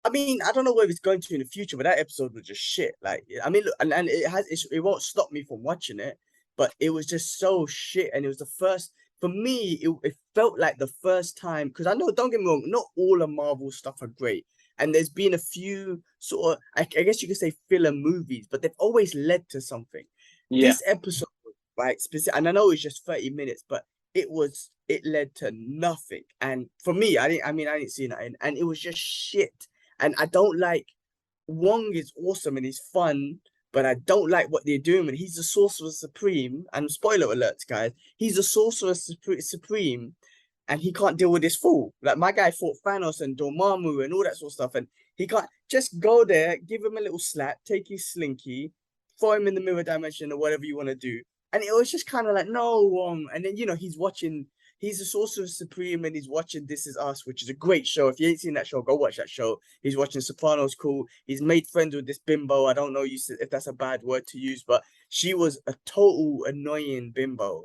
I mean, I don't know where it's going to in the future, but that episode was just shit. Like, I mean, look, and it won't stop me from watching it. but it was just so shit. And it was the first, for me, it felt like the first time, because I know, don't get me wrong, not all of Marvel stuff are great. And there's been a few sort of, I guess you could say filler movies, but they've always led to something. Yeah. This episode, right, specific, and I know it's just 30 minutes, but it led to nothing. And for me, I didn't see that, and it was just shit. And I don't like, Wong is awesome and he's fun, but I don't like what they're doing. And he's the Sorcerer Supreme. And spoiler alerts, guys, he's the Sorcerer Supreme, and he can't deal with this fool. Like, my guy fought Thanos and Dormammu and all that sort of stuff, and he can't just go there, give him a little slap, take his slinky, throw him in the mirror dimension or whatever you want to do. And it was just kind of like, no, Wong. And then, he's the Sorcerer Supreme and he's watching This Is Us, which is a great show. If you ain't seen that show, go watch that show. He's watching Sopranos, cool. He's made friends with this bimbo. I don't know if that's a bad word to use, but she was a total annoying bimbo.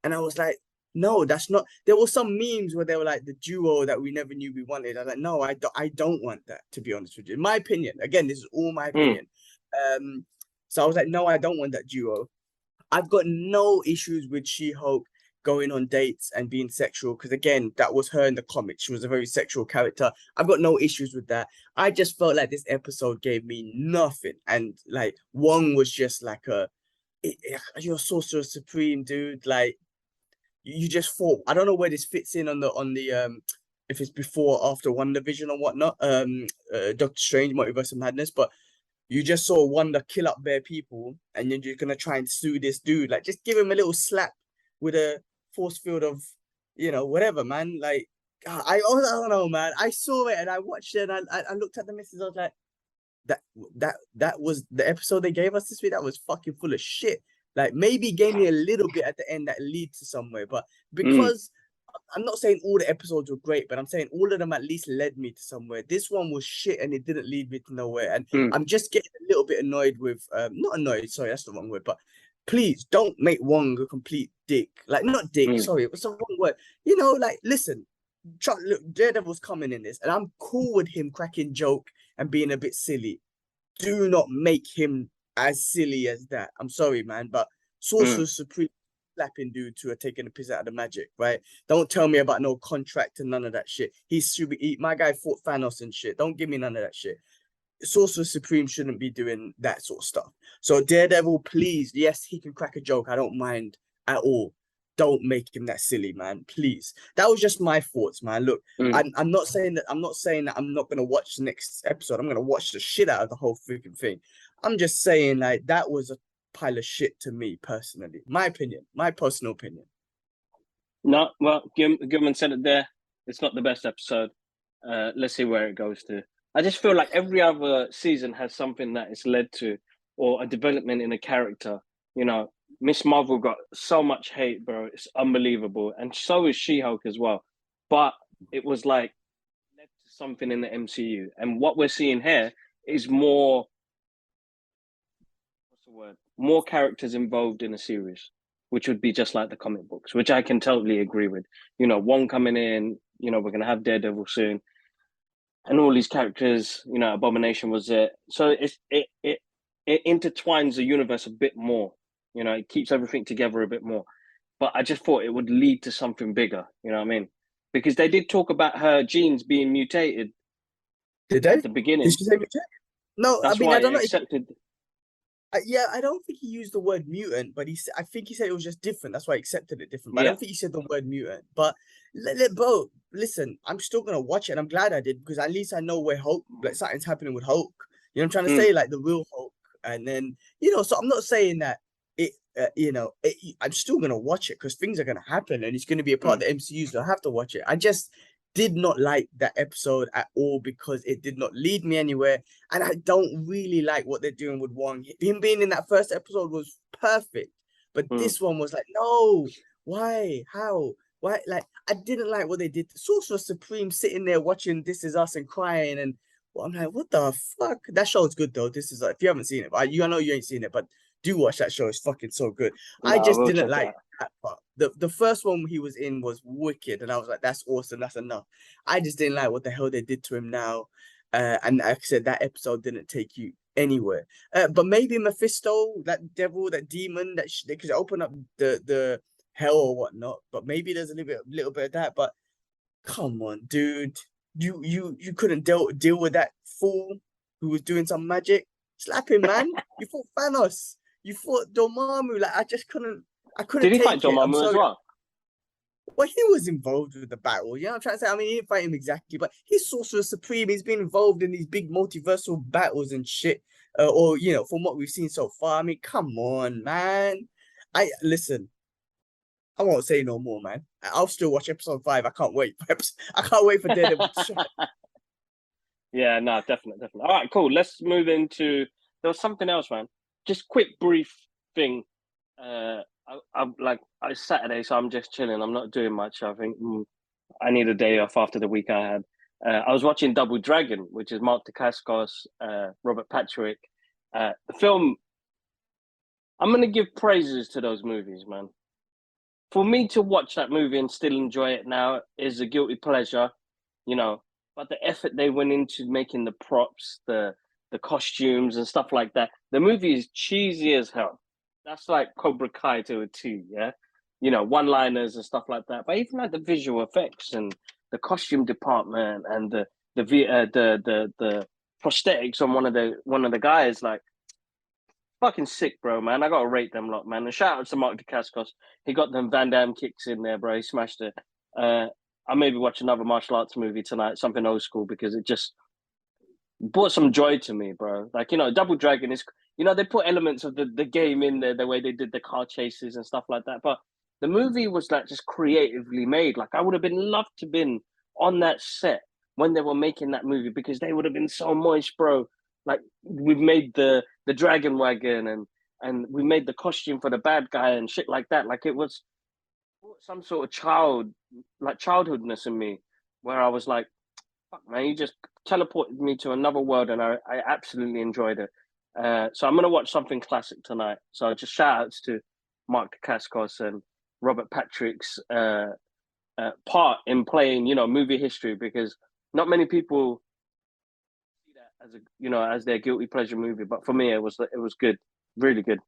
And I was like, no, that's not. There were some memes where they were like the duo that we never knew we wanted. I was like, no, I don't want that, to be honest with you. In my opinion, again, this is all my opinion. So I was like, no, I don't want that duo. I've got no issues with She-Hulk going on dates and being sexual, because again, that was her in the comics. She was a very sexual character. I've got no issues with that. I just felt like this episode gave me nothing. And like, Wong was just like you're Sorcerer Supreme, dude. Like, you just thought, I don't know where this fits in on the if it's before or after WandaVision or whatnot, Doctor Strange, Multiverse of Madness, but you just saw Wanda kill up bare people, and then you're gonna try and sue this dude. Like, just give him a little slap with a force field of, whatever, man. Like, I don't know, man. I saw it and I watched it, and I looked at the missus. I was like, that was the episode they gave us this week. That was fucking full of shit. Like, maybe gave me a little bit at the end that leads to somewhere, but because I'm not saying all the episodes were great, but I'm saying all of them at least led me to somewhere. This one was shit and it didn't lead me to nowhere. And I'm just getting a little bit annoyed with, not annoyed, sorry, that's the wrong word, but please don't make Wong a complete dick. Like, not dick, sorry, it was the wrong word. Like, listen, look, Daredevil's coming in this, and I'm cool with him cracking joke and being a bit silly. Do not make him as silly as that. I'm sorry, man, but Sorcerer Supreme slapping dude to a taking a piss out of the magic, right? Don't tell me about no contract and none of that shit. My guy fought Thanos and shit. Don't give me none of that shit. Sorcerer Supreme shouldn't be doing that sort of stuff. So Daredevil, please, yes, he can crack a joke. I don't mind at all. Don't make him that silly, man. Please. That was just my thoughts, man. Look, I'm not saying that I'm not gonna watch the next episode. I'm gonna watch the shit out of the whole freaking thing. I'm just saying, like, that was a pile of shit to me personally. My opinion, my personal opinion. No, well, Gilman said it there. It's not the best episode. Let's see where it goes to. I just feel like every other season has something that it's led to, or a development in a character. Miss Marvel got so much hate, bro. It's unbelievable. And so is She-Hulk as well. But it was like led to something in the MCU. And what we're seeing here is more, what's the word? More characters involved in a series, which would be just like the comic books, which I can totally agree with. Wong coming in, we're going to have Daredevil soon. And all these characters, Abomination was it. So it intertwines the universe a bit more. It keeps everything together a bit more. But I just thought it would lead to something bigger. You know what I mean? Because they did talk about her genes being mutated. Did they? At the beginning? Did she say mutate? No, That's why I don't know. Accepted. Yeah, I don't think he used the word mutant, but I think he said it was just different. That's why I accepted it different. But I don't think he said the word mutant. But bro, listen, I'm still gonna watch it, and I'm glad I did, because at least I know where Hulk, like, something's happening with Hulk. You know what I'm trying to say? Like, the real Hulk. And then, so I'm not saying that I'm still gonna watch it because things are gonna happen and it's gonna be a part of the MCU, so I have to watch it. I just did not like that episode at all because it did not lead me anywhere, and I don't really like what they're doing with Wong. Him being in that first episode was perfect, but this one was like, no, why, how, why? Like, I didn't like what they did. Sorcerer Supreme sitting there watching This Is Us and crying, and I'm like, what the fuck? That show's good though. This is if you haven't seen it, I know you ain't seen it, but do watch that show. It's fucking so good. No, I just didn't like that part. The first one he was in was wicked, and I was like, that's awesome, that's enough. I just didn't like what the hell they did to him now. And like I said, that episode didn't take you anywhere. But maybe Mephisto, that devil, that demon, they could open up the hell or whatnot. But maybe there's a little bit of that. But come on, dude, you couldn't deal with that fool who was doing some magic. Slap him, man. You fought Thanos. You fought Dormammu. Like I couldn't Did he fight take it. I'm Dormammu as sorry. well? Well, he was involved with the battle. You know what I'm trying to say? I mean, he didn't fight him exactly, but he's Sorcerer Supreme. He's been involved in these big multiversal battles and shit. Or, you know, from what we've seen so far. I mean, come on, man. Listen, I won't say no more, man. I'll still watch episode 5. I can't wait. I can't wait for Daredevil to show. Yeah, no, definitely. All right, cool. Let's move into. There was something else, man. Just quick, brief thing. I'm like, it's Saturday, so I'm just chilling. I'm not doing much. I think I need a day off after the week I had. I was watching Double Dragon, which is Mark Dacascos, Robert Patrick. The film. I'm gonna give praises to those movies, man. For me to watch that movie and still enjoy it now is a guilty pleasure, you know. But the effort they went into making the props, the costumes and stuff like that. The movie is cheesy as hell. That's like Cobra Kai to a T, yeah. You know, one-liners and stuff like that. But even like the visual effects and the costume department and the prosthetics on one of the guys, like fucking sick, bro, man. I gotta rate them lot, man. And shout out to Mark Dacascos. He got them Van Damme kicks in there, bro. He smashed it. I maybe watch another martial arts movie tonight, something old school, because it just brought some joy to me, bro. Like, you know, Double Dragon is, you know, they put elements of the game in there, the way they did the car chases and stuff like that. But the movie was like just creatively made. Like, I would have been loved to been on that set when they were making that movie, because they would have been so moist, bro. Like, we've made the dragon wagon and we made the costume for the bad guy and shit like that. Like, it was some sort of childhoodness in me, where I was like, fuck, man, you just teleported me to another world, and I absolutely enjoyed it. So I'm gonna watch something classic tonight. So just shout outs to Mark Dacascos and Robert Patrick's part in playing, you know, movie history, because not many people see that as a, you know, as their guilty pleasure movie. But for me, it was good, really good,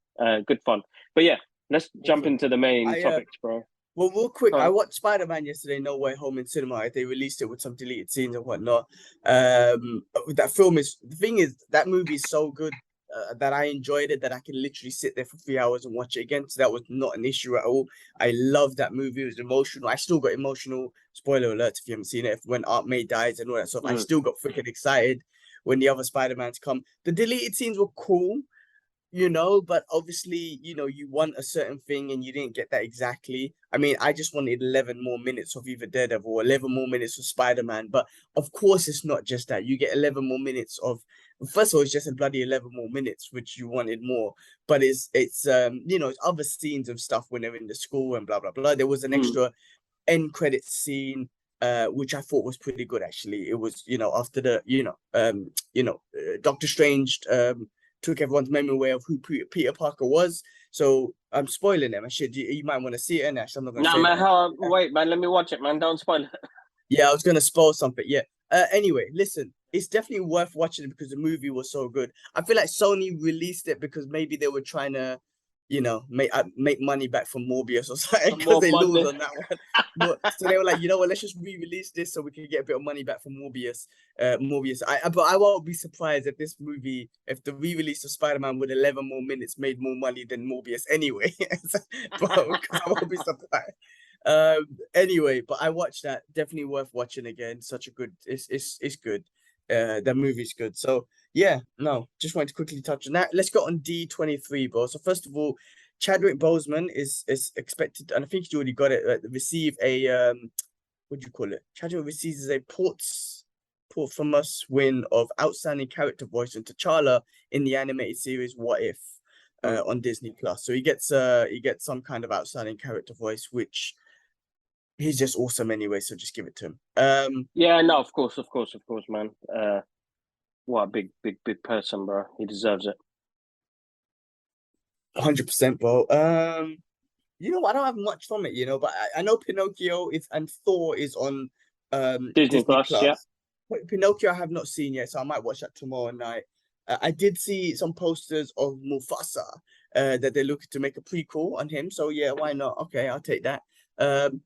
good fun. But yeah, let's jump Awesome. into the main topics, bro. Well, real quick, I watched Spider-Man yesterday, No Way Home in cinema. Right? They released it with some deleted scenes and whatnot. That film is, the thing is, that movie is so good that I enjoyed it, that I can literally sit there for 3 hours and watch it again. So that was not an issue at all. I love that movie. It was emotional. I still got emotional. Spoiler alert if you haven't seen it. When Aunt May dies and all that stuff, I still got freaking excited when the other Spider-Mans come. The deleted scenes were cool, you know, but obviously, you know, you want a certain thing and you didn't get that exactly. I mean, I just wanted 11 more minutes of either Daredevil or 11 more minutes of Spider-Man. But of course, it's not just that. You get 11 more minutes of, first of all, it's just a bloody 11 more minutes, which you wanted more. But it's you know, it's other scenes of stuff when they're in the school and blah, blah, blah. There was an extra end credit scene, which I thought was pretty good, actually. It was, you know, after the, Doctor Strange, took everyone's memory away of who Peter Parker was. So I'm spoiling them. I should. You might want to see it, and actually, I'm not gonna say man, that. wait, man, let me watch it, man. Don't spoil it. Yeah, I was gonna spoil something. Yeah. Anyway, listen, it's definitely worth watching it because the movie was so good. I feel like Sony released it because maybe they were trying to, you know, make money back from Morbius or something, because they lose on that one. But so they were like, you know what, let's just re-release this so we can get a bit of money back from Morbius. But I won't be surprised if this movie, if the re-release of Spider-Man with 11 more minutes made more money than Morbius anyway. Bro, because I won't be surprised. Anyway, but I watched that. Definitely worth watching again. Such a good, it's good. That movie's good. So yeah, no, just wanted to quickly touch on that. Let's go on D23, bro. So first of all, Chadwick Boseman is expected, and I think he already got it. Receive a what do you call it? Chadwick receives a posthumous win of outstanding character voice in T'Challa in the animated series What If on Disney Plus. So he gets some kind of outstanding character voice, which he's just awesome anyway. So just give it to him. Yeah, no, of course, man. What a big person, bro. He deserves it. 100%, bro. You know, I don't have much from it, you know, but I know Pinocchio is and Thor is on Disney Plus, yeah. But Pinocchio I have not seen yet, so I might watch that tomorrow night. I did see some posters of Mufasa that they're looking to make a prequel on him. So yeah, why not? Okay, I'll take that.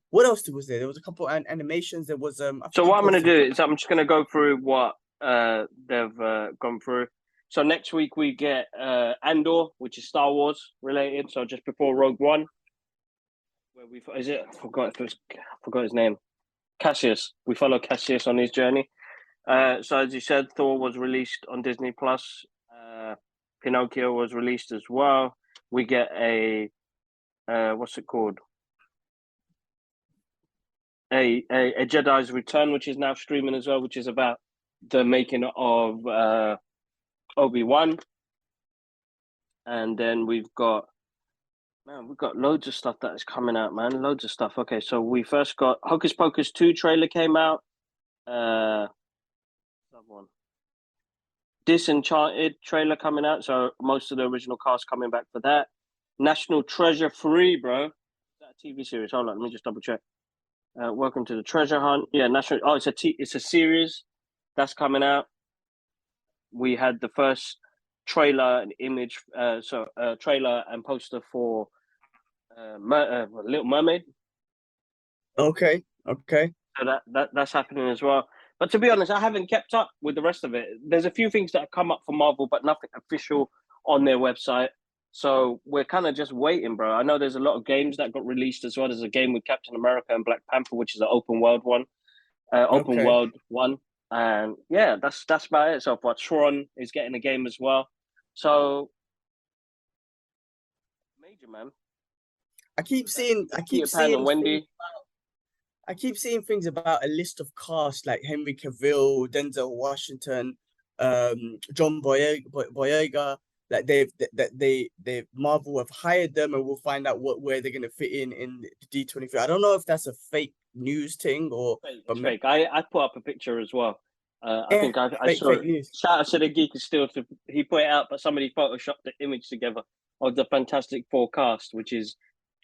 What else was there? There was a couple of animations. There was I So think you what I'm going to posted. do is I'm just going to go through what they've gone through. So next week we get Andor, which is Star Wars related. So just before Rogue One, where I forgot his name. Cassius. We follow Cassius on his journey. So as you said, Thor was released on Disney Plus. Pinocchio was released as well. We get a what's it called? A Jedi's Return, which is now streaming as well, which is about the making of Obi-Wan. And then we've got loads of stuff that is coming out, man. Loads of stuff. Okay, so we first got Hocus Pocus 2 trailer came out. Another one. Disenchanted trailer coming out. So most of the original cast coming back for that. National Treasure 3, bro. Is that a TV series? Hold on, let me just double check. Welcome to the Treasure Hunt. Yeah, National. Oh, it's a series that's coming out. We had the first trailer and image, trailer and poster for Little Mermaid. Okay. So that's happening as well. But to be honest, I haven't kept up with the rest of it. There's a few things that have come up for Marvel, but nothing official on their website. So we're kind of just waiting, bro. I know there's a lot of games that got released as well. There's a game with Captain America and Black Panther, which is an open world one. And yeah, that's about it. So far, Tron is getting a game as well. So major, man. I keep seeing things about a list of cast like Henry Cavill, Denzel Washington, John Boyega. Like they Marvel have hired them, and we'll find out where they're gonna fit in the D23. I don't know if that's a fake news thing or it's fake. I put up a picture as well. I think I saw fake it. news. Shout out to the Geek Still. He put it out, but somebody photoshopped the image together of the Fantastic Four cast, which is,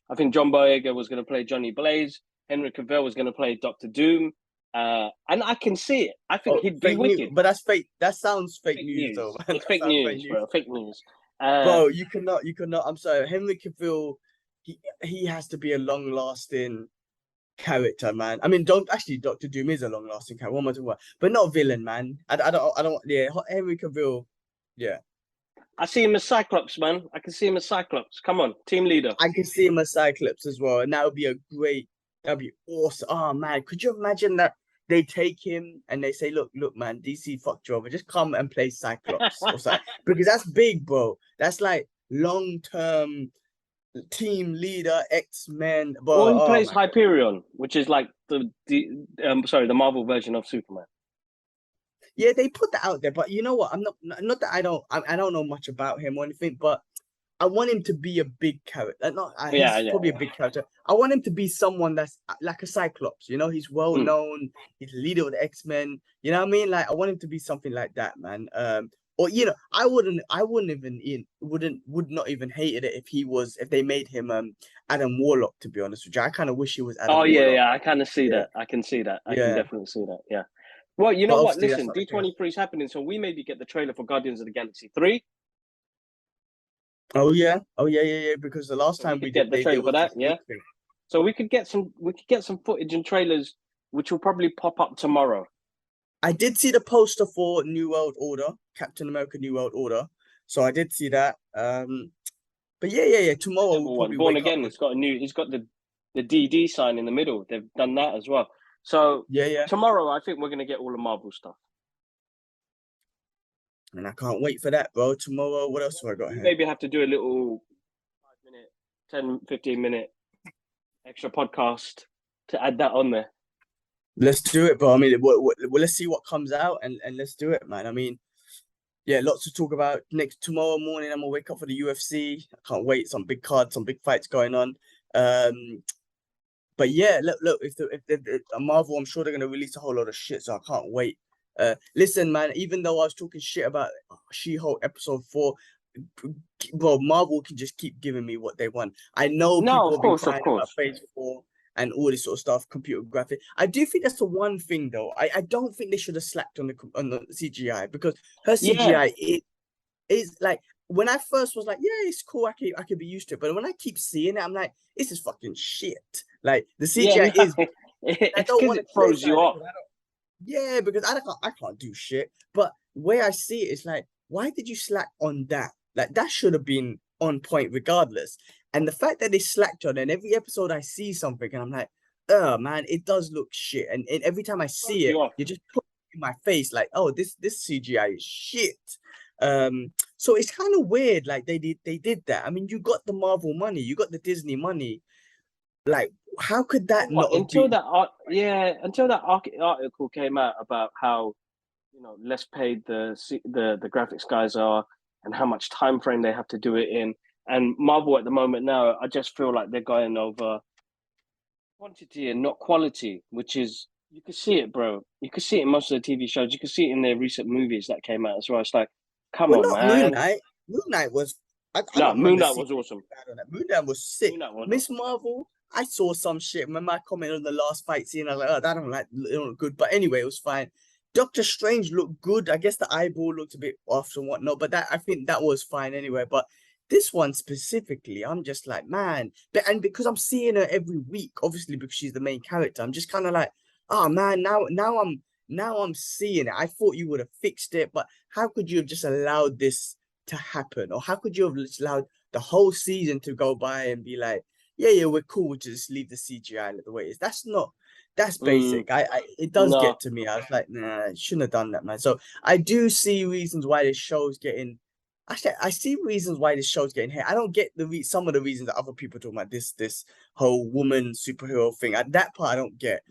I think John Boyega was going to play Johnny Blaze, Henry Cavill was going to play Doctor Doom, and I can see it. I think he'd be wicked. News, but that's fake. That sounds fake news, though. Man. It's fake news, bro. Fake news. Bro, you cannot. I'm sorry, Henry Cavill. He has to be a long-lasting character, man. I mean, Doctor Doom is a long-lasting character. One more to what, but not villain, man. I don't. Yeah, Henry Cavill. Yeah, I see him as Cyclops, man. I can see him as Cyclops. Come on, team leader. I can see him as Cyclops as well, and that would be that'd be awesome. Oh man, could you imagine that they take him and they say, look, man, DC fucked you over. Just come and play Cyclops or something. Because that's big, bro. That's like long-term team leader, X-Men. Or he plays Hyperion, which is like the Marvel version of Superman. Yeah, they put that out there, but you know what? I'm not that I don't know much about him or anything, but I want him to be a big character. He's probably a big character. I want him to be someone that's like a Cyclops. You know, he's well known. He's leader of the X-Men. You know what I mean? Like, I want him to be something like that, man. Or I would not even hated it if they made him Adam Warlock. To be honest with you, I kind of wish he was Adam. Oh yeah, Warlock. I kind of see that. I can see that. I can definitely see that. Yeah. Well, you know what? Listen, D23 is happening, so we maybe get the trailer for Guardians of the Galaxy 3. Oh yeah. Because the last time we did the trailer for that, yeah. So we could get some footage and trailers, which will probably pop up tomorrow. I did see the poster for New World Order, Captain America: New World Order. So I did see that. But yeah. Tomorrow we'll probably Born Again. It's got he's got the DD sign in the middle. They've done that as well. So yeah. Tomorrow I think we're gonna get all the Marvel stuff. And I can't wait for that, bro. Tomorrow, what else have I got here? Maybe have to do a little 5-minute, 10, 15-minute extra podcast to add that on there. Let's do it, bro. I mean, let's see what comes out and let's do it, man. I mean, yeah, lots to talk about. Tomorrow morning, I'm gonna wake up for the UFC. I can't wait. Some big cards, some big fights going on. But yeah, look, if Marvel, I'm sure they're gonna release a whole lot of shit, so I can't wait. Listen, man, even though I was talking shit about She-Hulk episode 4, bro, Marvel can just keep giving me what they want. I know people have been crying about Phase 4 and all this sort of stuff, computer graphic. I do think that's the one thing, though. I don't think they should have slacked on the CGI, because her CGI it's like when I first was like, yeah, it's cool, I could be used to it. But when I keep seeing it, I'm like, this is fucking shit. Like the Yeah, CGI no, is, I it's don't because want to it throws you criticize it off. because I don't. Yeah, because I can't do shit. But where I see it is like, why did you slack on that? Like that should have been on point regardless. And the fact that they slacked on it, and every episode I see something and I'm like, oh man, it does look shit. And every time I Throws see it, you off. you just put it in my face like, oh, this CGI is shit. So it's kind of weird, like they did that. I mean, you got the Marvel money, you got the Disney money. Like, how could that What not have been? until that article came out about how less paid the graphics guys are and how much time frame they have to do it in. And Marvel at the moment now, I just feel like they're going over quantity and not quality, which is you can see it, bro. You can see it in most of the TV shows. You can see it in their recent movies that came out as well. It's like, come Well, on, not Moon man. Knight. Moon Knight was. I No, don't Moon remember Knight seeing was awesome. anything bad on that. Moon Knight was sick. Moon Knight was Miss awesome. Marvel, I saw some shit. Remember I commented on the last fight scene. I was like, oh, that don't look good. But anyway, it was fine. Doctor Strange looked good. I guess the eyeball looked a bit off and whatnot, but that I think that was fine anyway. But this one specifically, I'm just like, man. And because I'm seeing her every week, obviously because she's the main character, I'm just kind of like, oh man, now I'm seeing it. I thought you would have fixed it, but how could you have just allowed this to happen? Or how could you have just allowed the whole season to go by and be like, yeah, we're cool, we'll just leave the CGI the way it is? That's Mm, basic. It does no, get to me. I was like, nah, shouldn't have done that, man. So I do see reasons why this show's getting. Actually, I see reasons why this show's getting hit. I don't get some of the reasons that other people talk about this whole woman superhero thing. That part I don't get.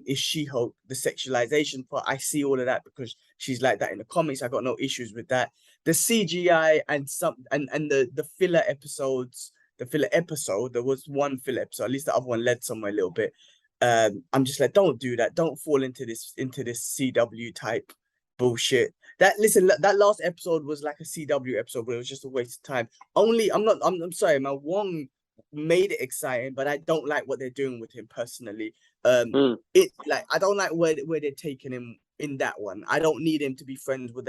Is She-Hulk the sexualization part? I see all of that because she's like that in the comics. I got no issues with that. The CGI and the filler episodes, the filler episode, there was one filler episode, at least the other one led somewhere a little bit. I'm just like, don't do that. Don't fall into this CW type bullshit. That last episode was like a CW episode, but it was just a waste of time. I'm sorry, man. Wong made it exciting, but I don't like what they're doing with him personally. mm, I don't like where they're taking him in that one. I don't need him to be friends with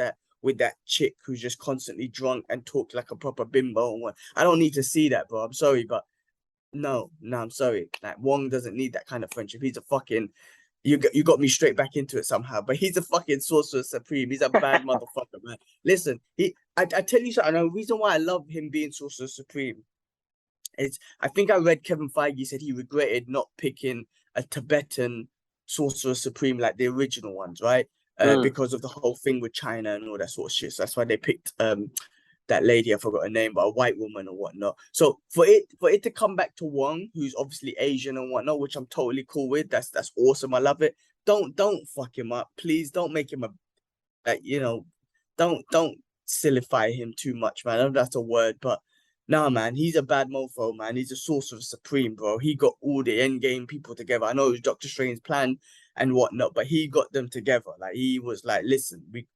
that chick who's just constantly drunk and talks like a proper bimbo. I don't need to see that, bro. I'm sorry, but no, I'm sorry. Like Wong doesn't need that kind of friendship. He's a fucking you got me straight back into it somehow. But he's a fucking sorcerer supreme. He's a bad motherfucker, man. Listen, I tell you something. The reason why I love him being sorcerer supreme is I think I read Kevin Feige said he regretted not picking a Tibetan sorcerer supreme like the original ones, right? mm. Because of the whole thing with China and all that sort of shit. So that's why they picked that lady, I forgot her name, but a white woman or whatnot. So for it to come back to Wong, who's obviously Asian and whatnot, which I'm totally cool with. That's awesome. I love it. Don't fuck him up. Please don't make him a like, don't silify him too much, man. I don't know if that's a word, but nah, man, he's a bad mofo, man. He's a sorcerer supreme, bro. He got all the end game people together. I know it was Doctor Strange's plan and whatnot, but he got them together. Like he was like, listen, we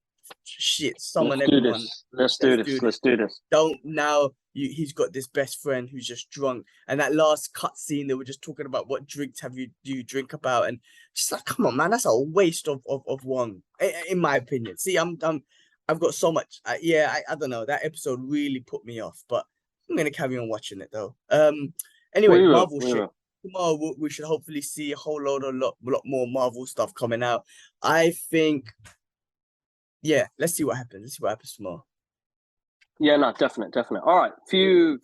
shit, summon Let's do everyone. this. Let's do Let's this. do Let's this. do this. Don't now. He's got this best friend who's just drunk, and that last cut scene they were just talking about what drinks do you drink about, and just like, come on, man, that's a waste of one, in my opinion. See, I've got so much. Yeah, I don't know. That episode really put me off, but I'm gonna carry on watching it though. Anyway, We will. Marvel We shit. will. Tomorrow we should hopefully see a whole lot more Marvel stuff coming out. I think, yeah. Let's see what happens. Let's see what happens tomorrow. Yeah, no, definitely. All right, few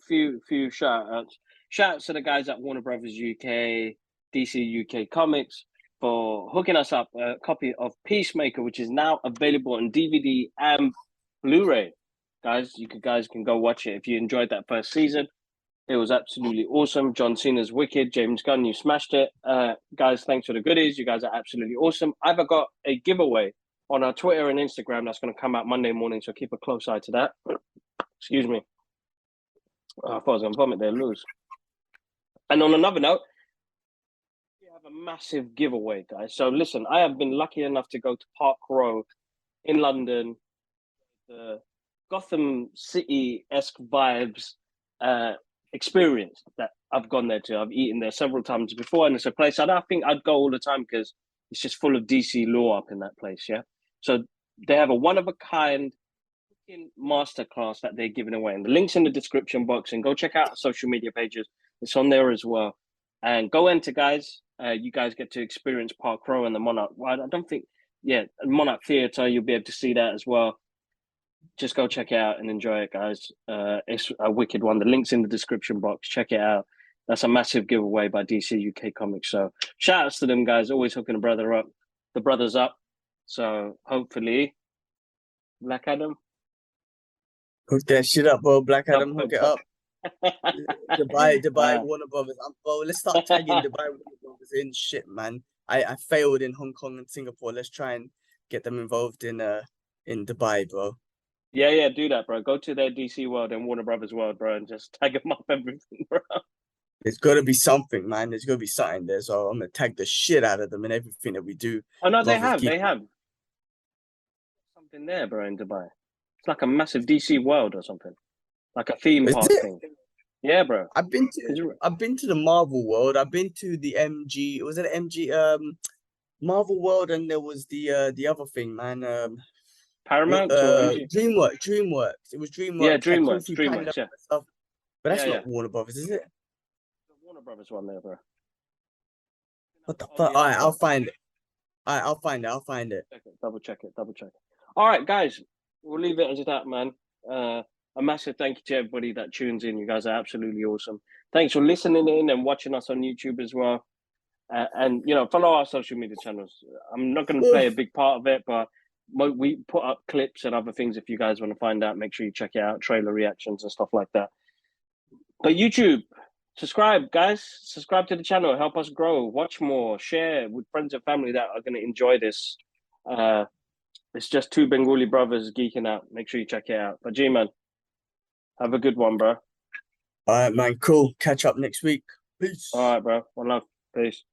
shout outs. Shout outs to the guys at Warner Brothers UK, DC UK Comics for hooking us up a copy of Peacemaker, which is now available on DVD and Blu-ray. Guys can go watch it if you enjoyed that first season. It was absolutely awesome. John Cena's wicked. James Gunn, you smashed it. Guys, thanks for the goodies. You guys are absolutely awesome. I've got a giveaway on our Twitter and Instagram that's going to come out Monday morning, so keep a close eye to that. Excuse me. I thought I was going to vomit there, lose. And on another note, we have a massive giveaway, guys. So listen, I have been lucky enough to go to Park Row in London, the Gotham City-esque vibes experience that I've gone there to. I've eaten there several times before, and it's a place I don't think I'd go all the time because it's just full of DC lore up in that place, yeah? So they have a one-of-a-kind masterclass that they're giving away, and the link's in the description box. And go check out our social media pages; it's on there as well. And go enter, guys. You guys get to experience Park Row and the Monarch. Well, I don't think, Monarch Theatre. You'll be able to see that as well. Just go check it out and enjoy it, guys. It's a wicked one. The link's in the description box. Check it out. That's a massive giveaway by DC UK Comics. So shout outs to them, guys. Always hooking the brothers up. So hopefully, Black Adam. Hook that shit up, bro. Black Adam, hook it up. Dubai, Warner Brothers. Bro, let's start tagging Dubai Warner Brothers in shit, man. I failed in Hong Kong and Singapore. Let's try and get them involved in Dubai, bro. Yeah, do that, bro. Go to their DC world and Warner Brothers world, bro, and just tag them up everything, bro. There's got to be something, man. There's got to be something there. So I'm gonna tag the shit out of them and everything that we do. Oh no, they have something there, bro, in Dubai. It's like a massive DC world or something, like a theme park thing. Yeah, bro. I've been to the Marvel world. I've been to the MG. Was it MG Marvel world? And there was the other thing, man. Paramount DreamWorks. It was DreamWorks. Yeah, DreamWorks. Yeah. Stuff. But that's not Warner Brothers, is it? The Warner Brothers one there, bro. What the fuck? All right, I'll find it. All right, I'll find it. Double check it. All right, guys, we'll leave it as that, man. A massive thank you to everybody that tunes in. You guys are absolutely awesome. Thanks for listening in and watching us on YouTube as well. And follow our social media channels. I'm not going to play a big part of it, but we put up clips and other things. If you guys want to find out, make sure you check it out. Trailer reactions and stuff like that. But YouTube, subscribe, guys. Subscribe to the channel. Help us grow. Watch more. Share with friends and family that are going to enjoy this. It's just two Bengali brothers geeking out. Make sure you check it out. But G-Man, have a good one, bro. All right, man. Cool. Catch up next week. Peace. All right, bro. One love. Peace.